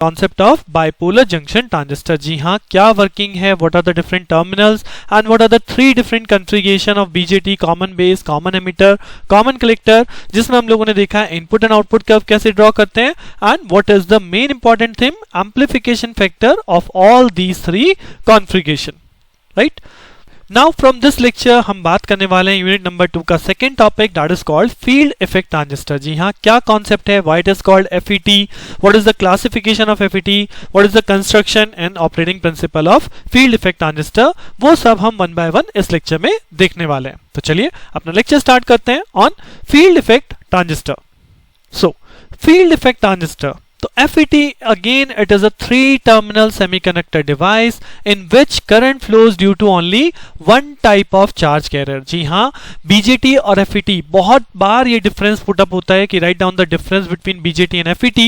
Concept of bipolar junction transistor. जी हाँ, क्या वर्किंग है, what are the different terminals and what are the three different configuration of BJT, common base, common emitter, common collector, जिसमें हम लोगों ने देखा है इनपुट एंड आउटपुट कर्व कैसे ड्रॉ करते हैं, and what is the main important thing, amplification factor of all these three configuration, right. Now from this lecture हम बात करने वाले हैं यूनिट नंबर 2 का second topic, that is called field effect transistor. जी हाँ, क्या कॉन्सेप्ट है, why it is called FET, what is the classification of FET, what is the construction and operating principle of field effect transistor, वो सब हम one by one इस lecture में देखने वाले हैं। तो चलिए अपना लेक्चर स्टार्ट करते हैं on field effect transistor. So field effect transistor, तो FET again it is a 3-terminal semiconductor device in which current flows due to only one type of charge carrier। जी हाँ, BJT और FET बहुत बार ये difference put up होता है कि write down the difference between BJT and FET।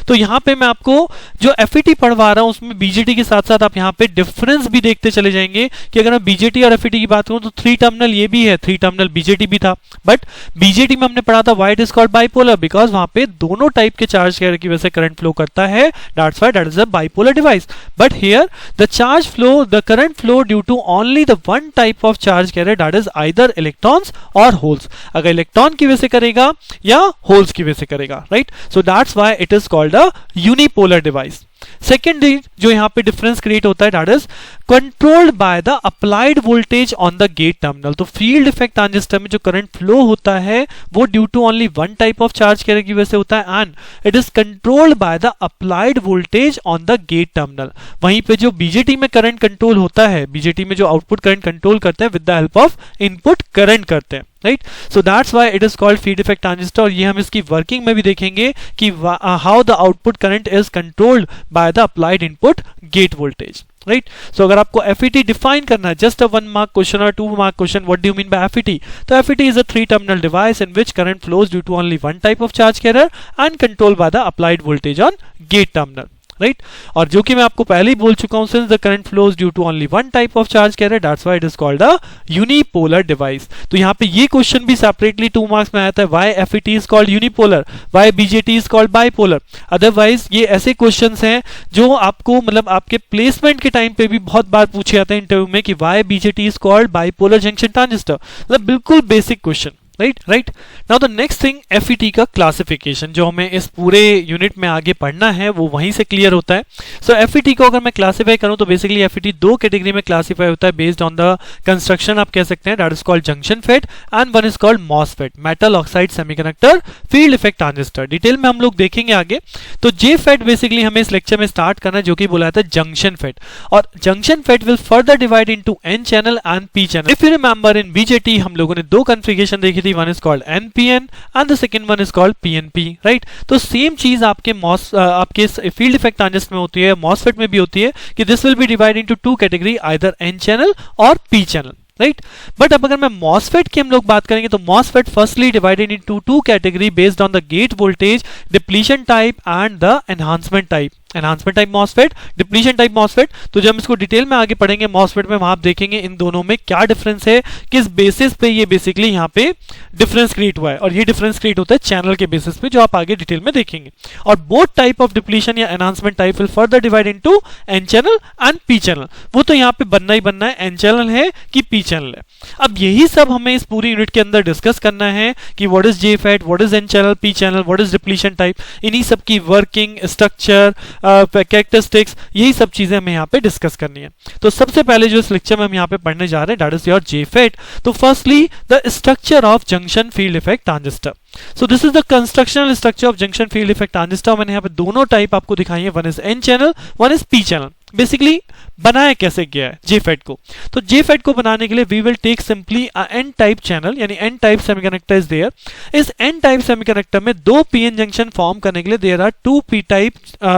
तो यहाँ पे मैं आपको जो FET पढ़वा रहा हूँ उसमें BJT के साथ साथ आप यहाँ पे डिफरेंस भी देखते चले जाएंगे कि अगर मैं BJT और FET की बात करूँ तो 3-terminal ये भी है, 3-terminal BJT भी था, बट BJT में हमने पढ़ा था why it is called bipolar, because वहां पे दोनों टाइप के चार्ज कैरियर की वजह से करंट फ्लो करता है, that's why that is a bipolar device। But here the current flow due to only the one type of charge carrier, that is either electrons or holes। अगर electron की वजह से करेगा या होल्स की वजह से करेगा, right. So that's why it is called a unipolar device। Secondly जो यहां पे डिफरेंस क्रिएट होता है, that is controlled by the applied voltage on the gate terminal. तो फील्ड इफेक्ट ट्रांजिस्टर में जो करंट फ्लो होता है वो due to only one type of charge carrier की वजह से होता है, and it is controlled by the applied voltage on the gate terminal. वहीं पे जो बीजेटी में करंट कंट्रोल होता है, बीजेटी में जो आउटपुट करंट कंट्रोल करते हैं with the help of input current करते हैं, right. So that's why it is called field effect transistor. और ये हम इसकी वर्किंग में भी देखेंगे कि how the output current is controlled by the applied input gate voltage, right. So अगर आपको FET डिफाइन करना है, जस्ट अ 1 मार्क क्वेश्चन और 2 mark question, what do you mean by FET, तो FET is a 3-terminal device in which current flows due to only one type of charge carrier and controlled by the applied voltage on gate terminal, right. और जो कि मैं आपको पहले ही बोल चुका हूं, since the current flows due to only one type of charge carrier, that's why it is called a unipolar device. तो यहाँ पे ये क्वेश्चन भी सेपरेटली 2 मार्क्स में आया था, why FET is called unipolar, why BJT is called bipolar. Otherwise ये ऐसे क्वेश्चंस हैं जो आपको मतलब आपके प्लेसमेंट के टाइम पे भी बहुत बार पूछे जाते हैं इंटरव्यू में कि why BJT is called bipolar junction transistor, मतलब बिल्कुल basic question, right. Now the next thing, FET का क्लासिफिकेशन जो हमें इस पूरे यूनिट में आगे पढ़ना है वो वहीं से क्लियर होता है। सो FET को अगर मैं क्लासिफाई करूं तो बेसिकली FET 2 कैटेगरी में क्लासिफाई होता है बेस्ड ऑन द कंस्ट्रक्शन, आप कह सकते हैं, that is called junction FET and one is called MOSFET, metal oxide semiconductor field effect transistor. Detail में हम लोग देखेंगे आगे। तो JFET बेसिकली हमें इस लेक्चर में स्टार्ट करना है, जो कि बोला था जंक्शन फेट, और junction FET will further divide into N channel and P channel. If you remember in BJT हम लोगों ने 2 कॉन्फ़िगरेशन देखी थी, one is called NPN and the second one is called PNP, right। तो same चीज आपके आपके फील्ड इफेक्ट ट्रांजिस्टर में होती है, MOSFET में भी होती है कि this will be divide into 2 category, either N channel और P चैनल, राइट। बट अब अगर मैं MOSFET की हम लोग बात करेंगे तो MOSFET firstly divided into 2 category based on the gate voltage, depletion type and the enhancement type. Enhancement type MOSFET, depletion type MOSFET। तो जब हम इसको डिटेल में आगे पढ़ेंगे MOSFET में, वहां आप देखेंगे इन दोनों में क्या डिफरेंस है, किस बेसिस पे ये बेसिकली यहाँ पे डिफरेंस क्रिएट हुआ है, और ये डिफरेंस क्रिएट होता है चैनल के बेसिस पे, जो आप आगे डिटेल में देखेंगे। और बोथ टाइप ऑफ डिप्लीशन या enhancement type will further divide into N channel and P channel. वो तो यहाँ पे बनना ही बनना है, N चैनल है कि P चैनल है। अब यही सब हमें इस पूरी यूनिट के अंदर डिस्कस करना है कि what is JFET, what is N channel, P channel, what is depletion type, इन्हीं सब की वर्किंग, स्ट्रक्चर, कैरेक्टरिस्टिक्स, यही सब चीजें हमें यहाँ पे डिस्कस करनी है। तो सबसे पहले जो इस लेक्चर में हम यहाँ पे पढ़ने जा रहे हैं, दैट इज योर JFET। तो firstly the structure of junction field effect transistor. So this is the constructional structure of junction field effect transistor. मैंने यहाँ पे दोनों टाइप आपको दिखाई है, one is N channel, one is P channel. Basically बनाया कैसे गया है JFET को, तो JFET को बनाने के लिए we will take simply N type channel, यानी N type semiconductor is there. इस N टाइप सेमीकंडक्टर में 2 PN जंक्शन फॉर्म करने के लिए there are 2 P type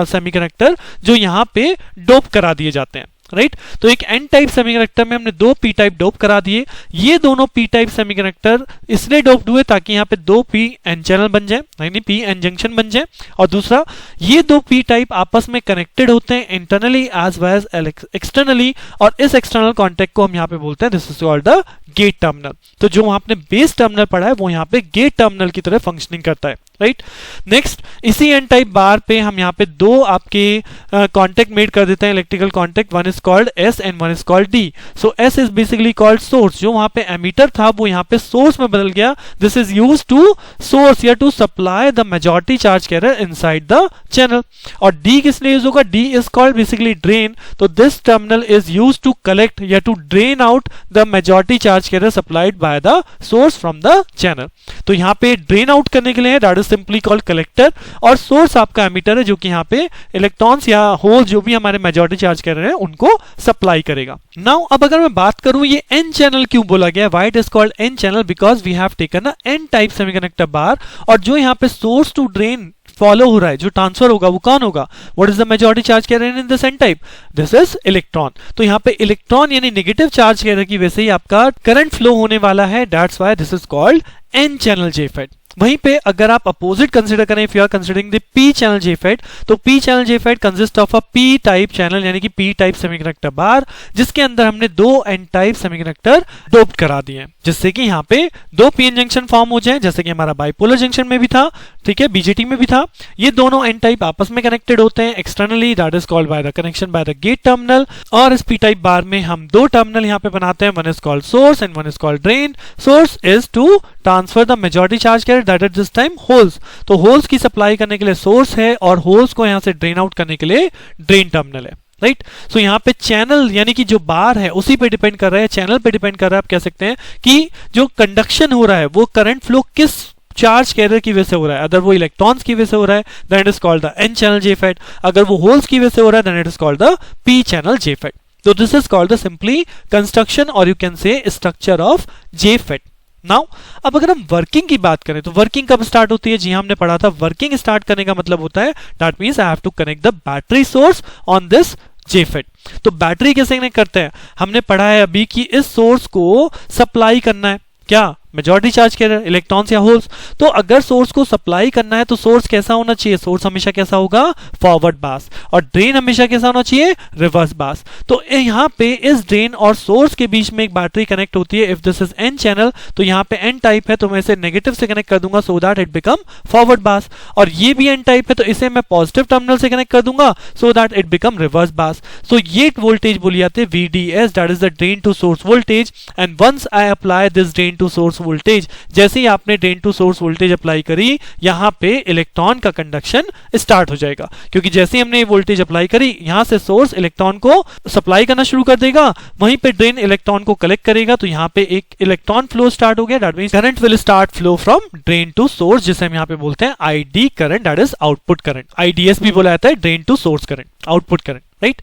semiconductor जो यहाँ पे डोप करा दिए जाते हैं, राइट। तो एक N टाइप सेमीकंडक्टर में हमने 2 P टाइप डोप करा दिए। ये दोनों P टाइप सेमीकंडक्टर इसलिए डोप्ड हुए ताकि यहाँ पे 2 P N चैनल बन जाए, यानी P N जंक्शन बन जाए। और दूसरा, ये 2 P टाइप आपस में कनेक्टेड होते हैं internally as well as externally, और इस एक्सटर्नल कॉन्टेक्ट को हम यहाँ पे बोलते हैं this is called the gate terminal. तो जो आपने बेस टर्मिनल पढ़ा है वो यहाँ पे गेट टर्मिनल की तरह फंक्शनिंग करता है, राइट। नेक्स्ट, इसी एन टाइप बार पे हम यहाँ पे दो आपके कॉन्टेक्ट मेड कर देते हैं, electrical contact, one is called S and one is called D. So S is basically called source, जो वहां पे एमीटर था वो यहाँ पे सोर्स में बदल गया। This is use to source या to supply the majority charge carrier inside the channel. और डी किस लिए यूज होगा, D is called basically drain. तो this terminal is use to collect या to drain out the majority charge carrier supplied by the source from the channel. तो यहाँ पे drain out करने के लिए है, that is simply called collector, और सोर्स आपका एमीटर है जो कि यहाँ पे इलेक्ट्रॉन्स या होल जो भी हमारे मेजॉरिटी चार्ज कर रहे हैं उनको सप्लाई करेगा। नाउ अब अगर मैं बात करूं ये एन चैनल क्यों बोला गया, why it is called N channel, because we have taken a N type semiconductor bar, और जो यहाँ पे सोर्स टू ड्रेन फॉलो हो रहा है, जो ट्रांसफर होगा वो कौन होगा, what is the majority charge carrier in this N type, this is electron. तो यहाँ पे इलेक्ट्रॉन यानी नेगेटिव चार्ज कैरियर की वजह से ही आपका करंट फ्लो होने वाला है, that's why this is called N channel JFET. वहीं पे अगर आप अपोजिट कंसीडर करें, if you are considering the P channel JFET, तो P channel JFET consist of a P type channel यानी कि पी टाइप सेमीकंडक्टर बार, जिसके अंदर हमने दो एन टाइप सेमीकंडक्टर डोप्ड करा दिए हैं, जिससे कि यहाँ पे दो पीएन जंक्शन फॉर्म हो जाए, जैसे कि हमारा बाइपोलर जंक्शन में भी था, ठीक है, बीजेटी में भी था। ये दोनों एन टाइप आपस में कनेक्टेड होते हैं externally, that is called by the connection by the gate terminal. और इस पी टाइप बार में हम दो टर्मिनल यहाँ पे बनाते हैं, one is called source and one is called drain. Source is to transfer the majority charge carrier, that is this time holes. तो होल्स की सप्लाई करने के लिए सोर्स है, और होल्स को यहां से ड्रेन आउट करने के लिए ड्रेन टर्मिनल है, राइट। सो यहाँ पे चैनल यानी कि जो बार है उसी पे डिपेंड कर रहा है, चैनल पे डिपेंड कर रहा है, आप कह सकते हैं कि जो कंडक्शन हो रहा है वो करंट फ्लो किस चार्ज कैरियर की वजह से हो रहा है। अगर वो इलेक्ट्रॉन्स की वजह से हो रहा है then it is called the N channel JFET, अगर वो होल्स की वजह से हो रहा है then it is called the P channel JFET. तो this is called the simply construction और you can say structure of JFET. Now अब अगर हम वर्किंग की बात करें तो वर्किंग कब स्टार्ट होती है, जी हमने पढ़ा था वर्किंग स्टार्ट करने का मतलब होता है that means I have to connect the battery source on this JFET. तो बैटरी कैसे कनेक्ट करते हैं, हमने पढ़ा है अभी कि इस सोर्स को सप्लाई करना है, क्या मेजॉरिटी चार्ज कैरियर इलेक्ट्रॉन्स या होल्स। तो अगर सोर्स को सप्लाई करना है तो सोर्स कैसा होना चाहिए, सोर्स हमेशा कैसा होगा, फॉरवर्ड बास, और ड्रेन हमेशा कैसा होना चाहिए, रिवर्स बास। तो यहाँ पे इस ड्रेन और सोर्स के बीच में एक बैटरी कनेक्ट होती है। If this is an channel तो यहाँ पे एन टाइप है तो मैं इसे नेगेटिव से कनेक्ट कर दूंगा so that it become forward बास, और ये भी एन टाइप है तो इसे मैं पॉजिटिव टर्मिनल से कनेक्ट कर दूंगा so that it become reverse bias. So ये वोल्टेज बोली जाती है VDS, that is the drain to source voltage. And once I apply this drain to source voltage, जैसे ही आपने drain to source voltage apply करी यहां पे इलेक्ट्रॉन का कंडक्शन स्टार्ट हो जाएगा, क्योंकि जैसे ही हमने ये वोल्टेज अप्लाई करी यहां से सोर्स इलेक्ट्रॉन को सप्लाई करना शुरू कर देगा, वहीं पे ड्रेन इलेक्ट्रॉन को कलेक्ट करेगा, तो यहां पे एक इलेक्ट्रॉन फ्लो स्टार्ट हो गया, that means current will start flow from drain to source, जिसे हम यहां पे बोलते हैं ID current, that is output current. IDS भी बोला जाता है drain to source current, output current, right.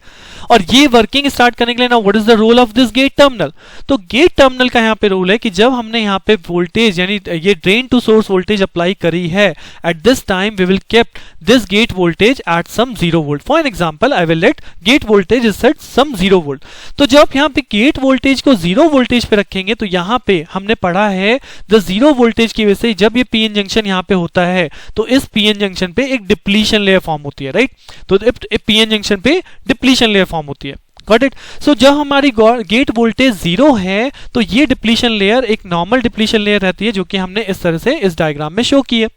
और ये वर्किंग स्टार्ट करने के लिए ना what is the role of this gate terminal, तो गेट टर्मिनल का यहाँ पे रोल है कि जब हमने यहाँ पे वोल्टेज यानी ये drain to source voltage apply करी है, at this time we will keep this gate voltage at some 0 volt. For an example I will let gate voltage is set some 0 volt. तो जब यहाँ पे गेट वोल्टेज को 0 voltage पे रखेंगे तो यहाँ पे हमने पढ़ा है द 0 वोल्टेज की वजह से जब ये पीएन जंक्शन यहाँ पे होता है तो इस पीएन जंक्शन पे एक डिप्लीशन लेयर फॉर्म होती है, राइट। तो पीएन जंक्शन पे डिप्लीशन लेयर फॉर्म होती है, गॉट इट। सो जब हमारी गेट वोल्टेज 0 है तो ये डिप्लीशन लेयर एक नॉर्मल डिप्लीशन लेयर रहती है, जो कि हमने इस तरह से इस डायग्राम में शो की है।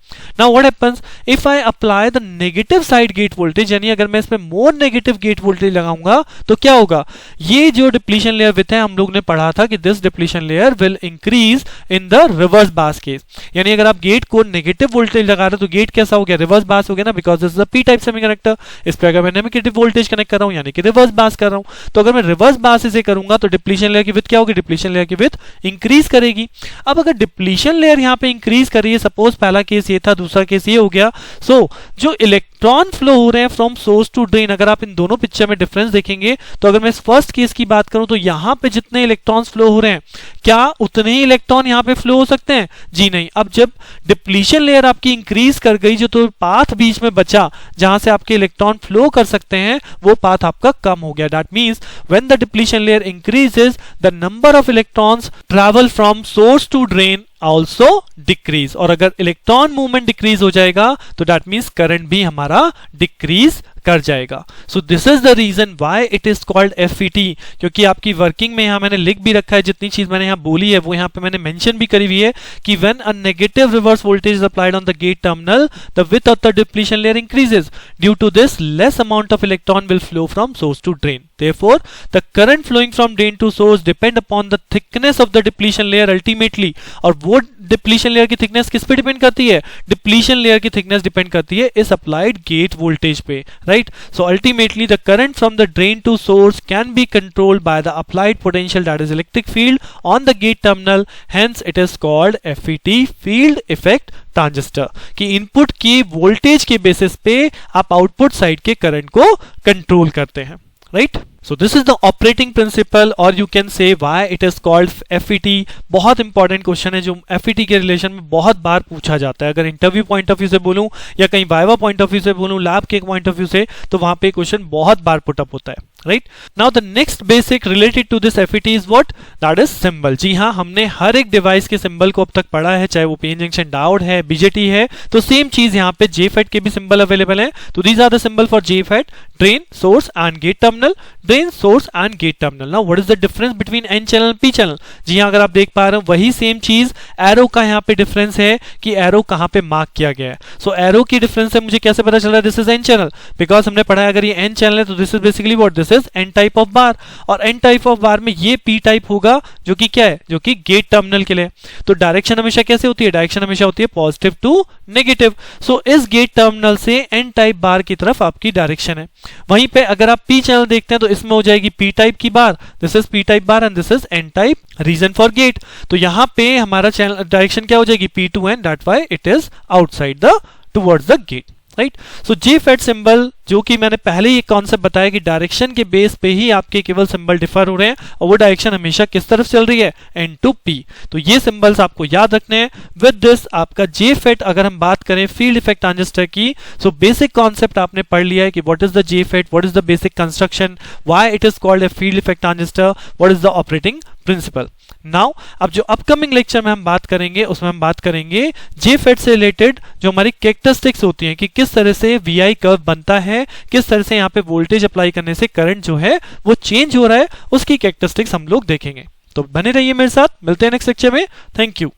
Now what happens if I apply the negative side gate voltage, यानी अगर मैं इसमें मोर नेगेटिव गेट वोल्टेज लगाऊंगा तो क्या होगा, ये जो डिप्लीशन लेयर विथ है हम लोग ने पढ़ा था कि this depletion layer will increase in the reverse बास केस, यानी अगर आप गेट को नेगेटिव वोल्टेज लगा रहे हो तो गेट कैसा हो गया, रिवर्स बास हो गया ना, because this is a P type semiconductor. इस पे अगर मैं नेगेटिव वोल्टेज कनेक्ट कर रहा हूं यानी कि रिवर्स बास कर रहा हूं, तो अगर मैं रिवर्स बास इसे करूंगा तो डिप्लीशन लेयर की विड्थ क्या होगी, डिप्लीशन लेयर की विड्थ इंक्रीज करेगी। अब अगर डिप्लीशन लेयर यहां पे इंक्रीज कर रही है, सपोज पहला केस ये था, दूसरा केस ये हो गया, सो जो इलेक्ट्रॉन फ्लो हो रहे हैं फ्रॉम सोर्स टू ड्रेन, अगर आप इन दोनों पिक्चर में डिफरेंस देखेंगे तो अगर मैं इस फर्स्ट केस की बात करूं तो यहां पे जितने इलेक्ट्रॉन्स फ्लो हो रहे हैं क्या उतने ही इलेक्ट्रॉन यहां पे फ्लो हो सकते हैं, जी नहीं। अब जब डिप्लीशन लेयर आपकी इंक्रीज कर गई, जो तो पाथ बीच में बचा जहां से आपके इलेक्ट्रॉन फ्लो कर सकते हैं वो पाथ आपका कम हो गया। That means when the depletion layer increases the number of electrons travel from source to drain also decrease, और अगर इलेक्ट्रॉन मूवमेंट डिक्रीज हो जाएगा तो दैट मींस करंट भी हमारा डिक्रीज कर जाएगा। So this is the reason why it is called FET, क्योंकि आपकी वर्किंग में यहाँ मैंने लिख भी रखा है, जितनी चीज मैंने यहाँ बोली है वो यहाँ पे मैंने मेंशन भी करी हुई है कि when a negative reverse voltage is applied on the gate terminal the width of the depletion layer increases, due to this less amount of electron will flow from source to drain, therefore the current flowing from drain to source depend upon the thickness of the depletion layer ultimately। और वो depletion layer की thickness किस पे depend करती है? Depletion layer की thickness depend करती है इस अप्लाइड गेट वोल्टेज पे, right. So ultimately the current from the drain to source can be controlled by the applied potential that is electric field on the gate terminal, hence it is called FET, field effect transistor. कि input की voltage के basis पे आप output side के current को control करते हैं, right. So this is the operating principle, or you can say why it is called FET। बहुत इंपॉर्टेंट क्वेश्चन है जो FET के रिलेशन में बहुत बार पूछा जाता है। अगर इंटरव्यू पॉइंट ऑफ व्यू से बोलूं या कहीं वाइवा पॉइंट ऑफ व्यू से बोलूं, लैब के पॉइंट ऑफ व्यू से, तो वहां पे क्वेश्चन बहुत बार पुट अप होता है, right. Now the next basic related to this FET is what? That is symbol. जी हाँ, हमने हर एक डिवाइस के सिंबल को अब तक पढ़ा है, चाहे वो पीएन जंक्शन डायोड है, BJT है, तो सेम चीज यहाँ पे JFET के भी सिंबल अवेलेबल है। तो these are the symbol for JFET, drain, source and gate terminal, drain, source and gate terminal. Now what is the difference between N channel P channel? जी हाँ, अगर आप देख पा रहे हो वही सेम चीज, एरो का यहाँ पे डिफरेंस है कि एरो कहाँ पे मार्क किया गया है। सो एरो की डिफरेंस से मुझे कैसे पता चल रहा है this is N channel? Because हमने पढ़ा है अगर ये N चैनल है तो this is basically what? This is N type of बार, और N टाइप ऑफ बार में ये P टाइप होगा जो कि क्या है? जो कि गेट टर्मिनल के लिए। तो डायरेक्शन हमेशा कैसे होती है? डायरेक्शन हमेशा होती है पॉजिटिव टू नेगेटिव। सो इस गेट टर्मिनल से N टाइप बार की तरफ आपकी डायरेक्शन है। वहीं पे अगर आप P चैनल देखते हैं तो इसमें हो जाएगी P टाइप की bar, this is P type bar and this is N type, region for gate. तो यहां पे हमारा चैनल डायरेक्शन क्या हो जाएगी? P to N, that why it is outside the towards the gate, right. So JFET symbol, जो कि मैंने पहले ही कॉन्सेप्ट बताया कि डायरेक्शन के बेस पे ही आपके केवल सिंबल डिफर हो रहे हैं, और वो डायरेक्शन हमेशा किस तरफ चल रही है? N to P। तो ये सिंबल्स आपको याद रखने हैं। विद दिस आपका JFET, अगर हम बात करें फील्ड इफेक्ट ट्रांजिस्टर की, सो बेसिक कॉन्सेप्ट आपने पढ़ लिया है कि what is the JFET, what is the basic construction, why it is called a field effect transistor, what is the operating principle. Now अब जो अपकमिंग लेक्चर में हम बात करेंगे उसमें हम बात करेंगे JFET से रिलेटेड जो हमारी कैरेक्टरिस्टिक्स होती हैं, कि किस तरह से VI कर्व बनता है, किस तरह से यहाँ पे वोल्टेज अप्लाई करने से करंट जो है वो चेंज हो रहा है, उसकी कैरेक्टरिस्टिक्स हम लोग देखेंगे। तो बने रहिए मेरे साथ, मिलते हैं नेक्स्ट लेक्चर में। Thank you.